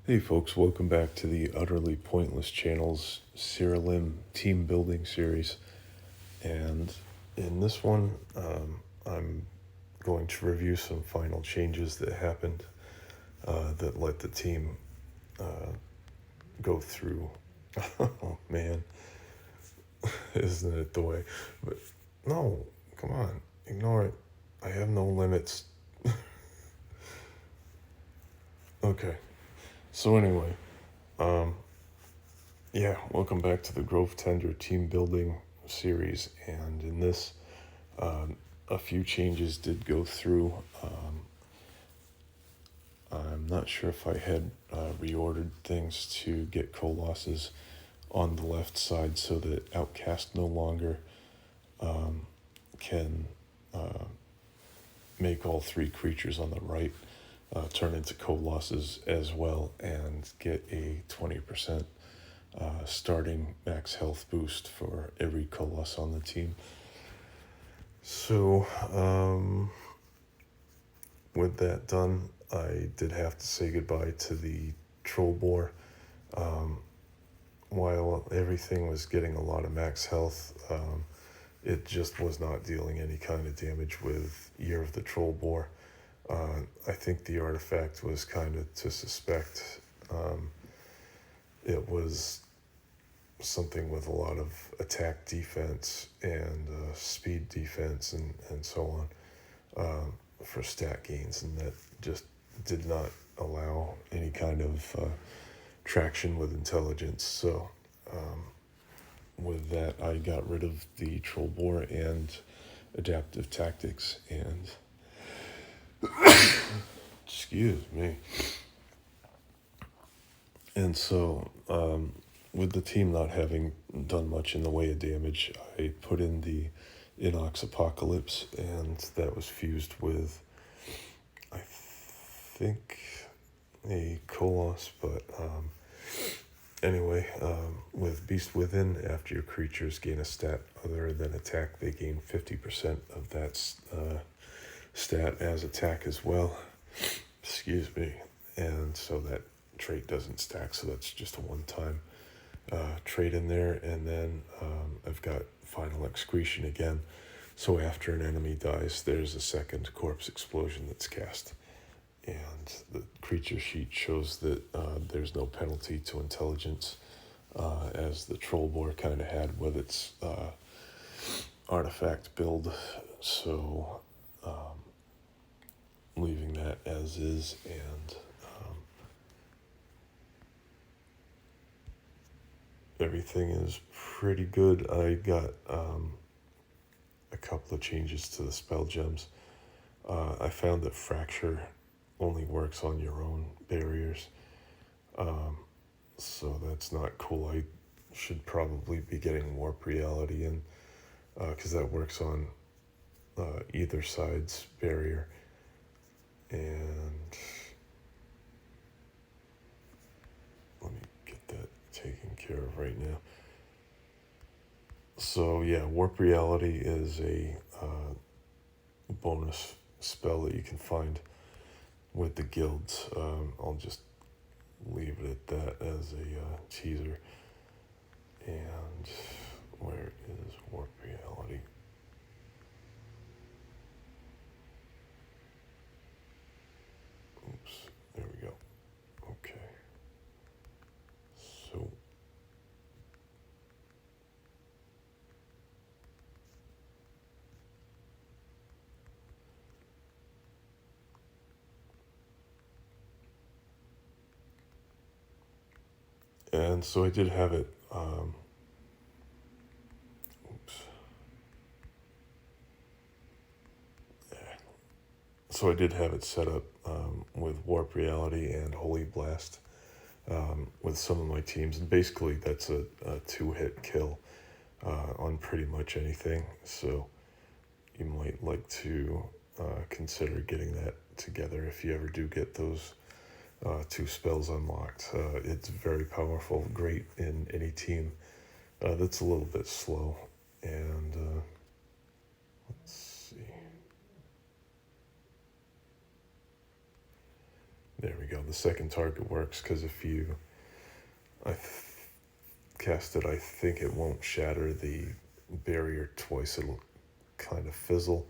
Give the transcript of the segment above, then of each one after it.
Hey folks, welcome back to the Utterly Pointless Channel's Siralim team building series. And in this one, I'm going to review some final changes that happened that let the team go through. Oh man, isn't it the way? But no, come on, ignore it. I have no limits. Okay, so anyway, yeah, welcome back to the Grovetender team building series, and in this, a few changes did go through. I'm not sure if I had reordered things to get colossus on the left side so that Outcast no longer can make all three creatures on the right turn into colossus as well and get a 20% starting max health boost for every coloss on the team. So, with that done, I did have to say goodbye to the Trollboar. While everything was getting a lot of max health, it just was not dealing any kind of damage with Year of the Trollboar. I think the artifact was kind of to suspect. It was something with a lot of attack defense and speed defense and so on for stat gains, and that just did not allow any kind of traction with intelligence. So with that, I got rid of the Trollboar and adaptive tactics, and excuse me. And so with the team not having done much in the way of damage, I put in the Inox Apocalypse, and that was fused with, I think, a Koloss, but anyway, with Beast Within, after your creatures gain a stat other than attack, they gain 50% of that stat as attack as well. Excuse me. And so that trait doesn't stack, so that's just a one-time trait in there. And then I've got Final Excretion again. So after an enemy dies, there's a second corpse explosion that's cast. And the creature sheet shows that there's no penalty to intelligence, as the Trollboar kind of had with its artifact build. So leaving that as is, and everything is pretty good. I got a couple of changes to the spell gems. I found that Fracture only works on your own barriers, so that's not cool. I should probably be getting Warp Reality in, because that works on either side's barrier. And let me get that taken care of right now. So yeah, Warp Reality is a bonus spell that you can find with the guilds. I'll just leave it at that as a teaser. And where is Warp Reality? Oops, there we go. Okay. So and so I did have it so I did have it set up with Warp Reality and Holy Blast with some of my teams, and basically that's a two-hit kill on pretty much anything. So you might like to consider getting that together if you ever do get those two spells unlocked. It's very powerful, great in any team that's a little bit slow. And let's see. There we go. the second target works, because if you cast it, I think it won't shatter the barrier twice. It'll kind of fizzle,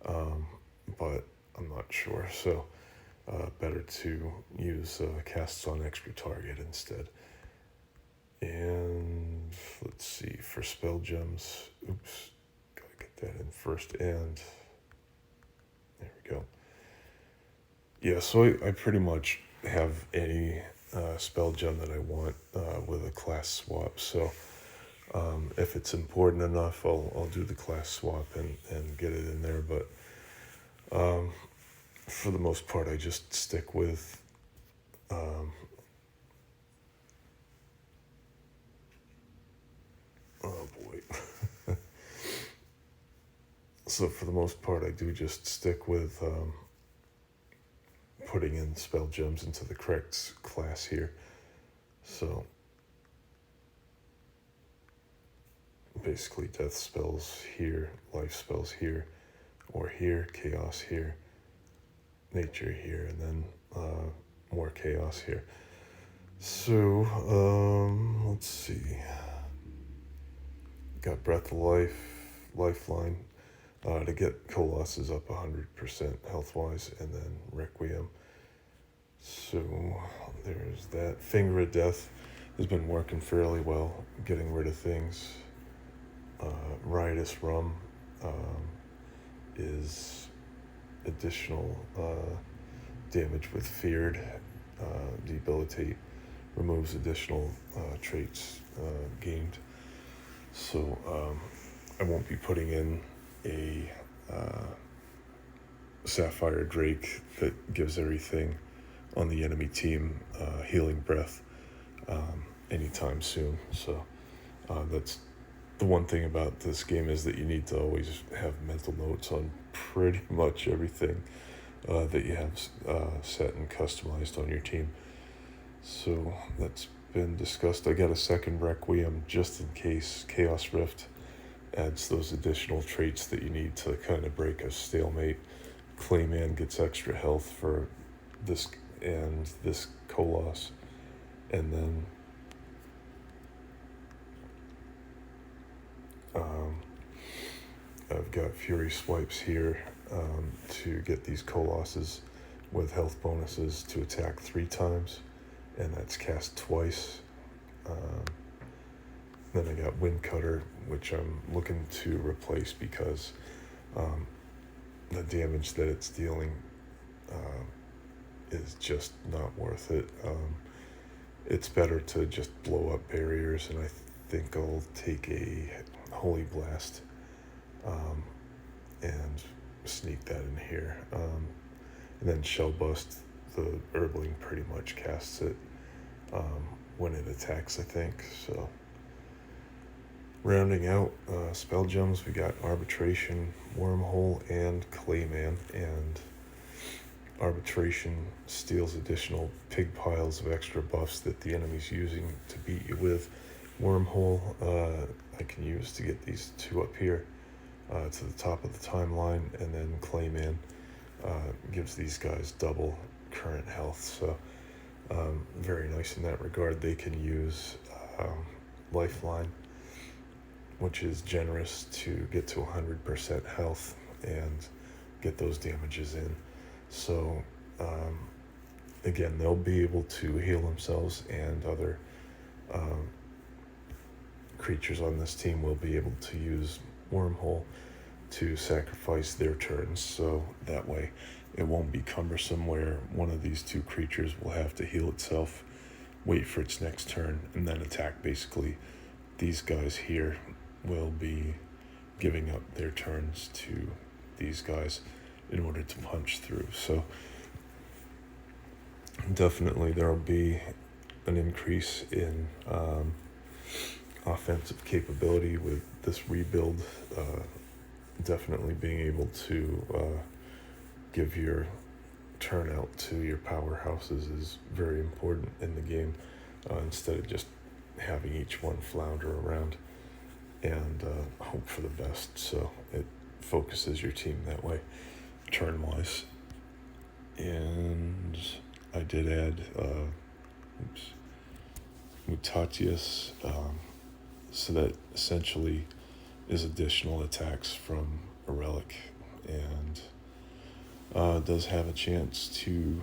but I'm not sure. So better to use casts on extra target instead. And let's see, for spell gems, oops, gotta get that in first, and there we go. Yeah, so I pretty much have any spell gem that I want with a class swap. So if it's important enough, I'll do the class swap and get it in there. But for the most part, I just stick with oh boy. So for the most part, I do just stick with putting in spell gems into the correct class here. So basically death spells here, life spells here, or here, chaos here, nature here, and then more chaos here. So let's see. Got Breath of Life, Lifeline, to get Colossus up 100% health-wise, and then Requiem. So there's that. Finger of Death has been working fairly well, getting rid of things. Riotous Rum is additional damage with Feared, Debilitate, removes additional traits gained. So I won't be putting in a Sapphire Drake that gives everything on the enemy team healing breath anytime soon. So that's the one thing about this game, is that you need to always have mental notes on pretty much everything that you have set and customized on your team. So that's been discussed. I got a second Requiem just in case Chaos Rift adds those additional traits that you need to kind of break a stalemate. Clayman gets extra health for this and this Koloss, and then I've got Fury Swipes here to get these Colosses with health bonuses to attack 3 times, and that's cast twice. Then I got Wind Cutter, which I'm looking to replace because the damage that it's dealing is just not worth it. It's better to just blow up barriers, and I think I'll take a Holy Blast and sneak that in here. And then Shell Bust, the Herbling pretty much casts it when it attacks, I think. So rounding out spell gems, we got Arbitration, Wormhole, and Clayman. And Arbitration steals additional pig piles of extra buffs that the enemy's using to beat you with. Wormhole I can use to get these 2 up here to the top of the timeline, and then Clayman gives these guys double current health. So very nice in that regard. They can use Lifeline, which is generous, to get to 100% health and get those damages in. So again, they'll be able to heal themselves, and other creatures on this team will be able to use Wormhole to sacrifice their turns, so that way it won't be cumbersome where one of these 2 creatures will have to heal itself, wait for its next turn, and then attack. Basically, these guys here will be giving up their turns to these guys in order to punch through. So definitely there will be an increase in offensive capability with this rebuild. Definitely being able to give your turnout to your powerhouses is very important in the game, instead of just having each one flounder around and hope for the best. So it focuses your team that way, turn-wise. And I did add Mutatius, so that essentially is additional attacks from a relic, and does have a chance to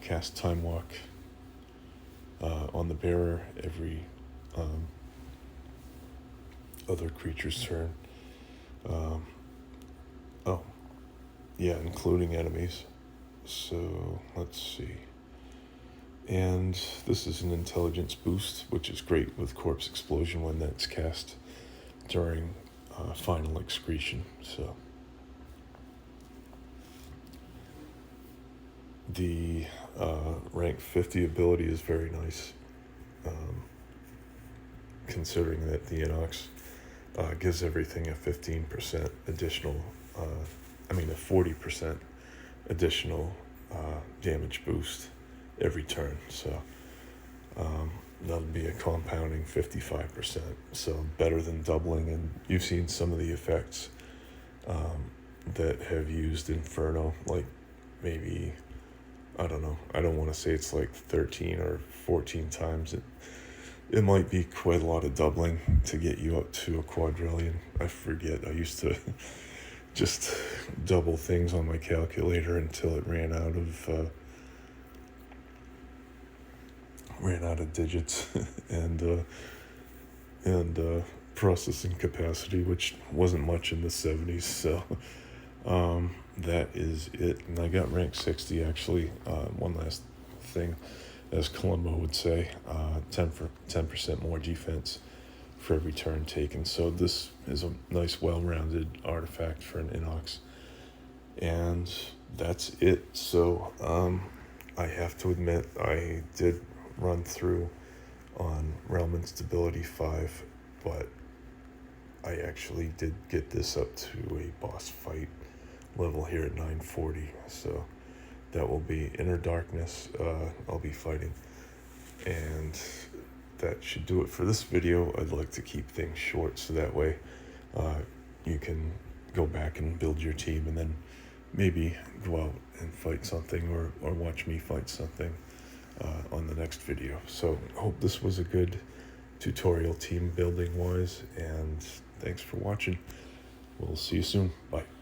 cast Time Walk on the bearer every other creature's turn. Oh, yeah, including enemies. So let's see. And this is an intelligence boost, which is great with Corpse Explosion when that's cast during final excretion. So the rank 50 ability is very nice, considering that the Inox gives everything a 15% additional, a 40% additional damage boost every turn. So that'll be a compounding 55%. So better than doubling. And you've seen some of the effects that have used Inferno, like maybe, I don't know, I don't want to say it's like 13 or 14 times. It might be quite a lot of doubling to get you up to a quadrillion. I forget. I used to just double things on my calculator until it ran out of digits and processing capacity, which wasn't much in the 70s. So that is it. And I got rank 60 actually. One last thing, as Columbo would say, 10% more defense for every turn taken. So this is a nice, well-rounded artifact for an Inox. And that's it. So I have to admit, I did run through on Realm Instability 5, but I actually did get this up to a boss fight level here at 940. So that will be Inner Darkness I'll be fighting. And that should do it for this video. I'd like to keep things short so that way you can go back and build your team and then maybe go out and fight something or watch me fight something on the next video. So hope this was a good tutorial team building wise, and thanks for watching. We'll see you soon. Bye.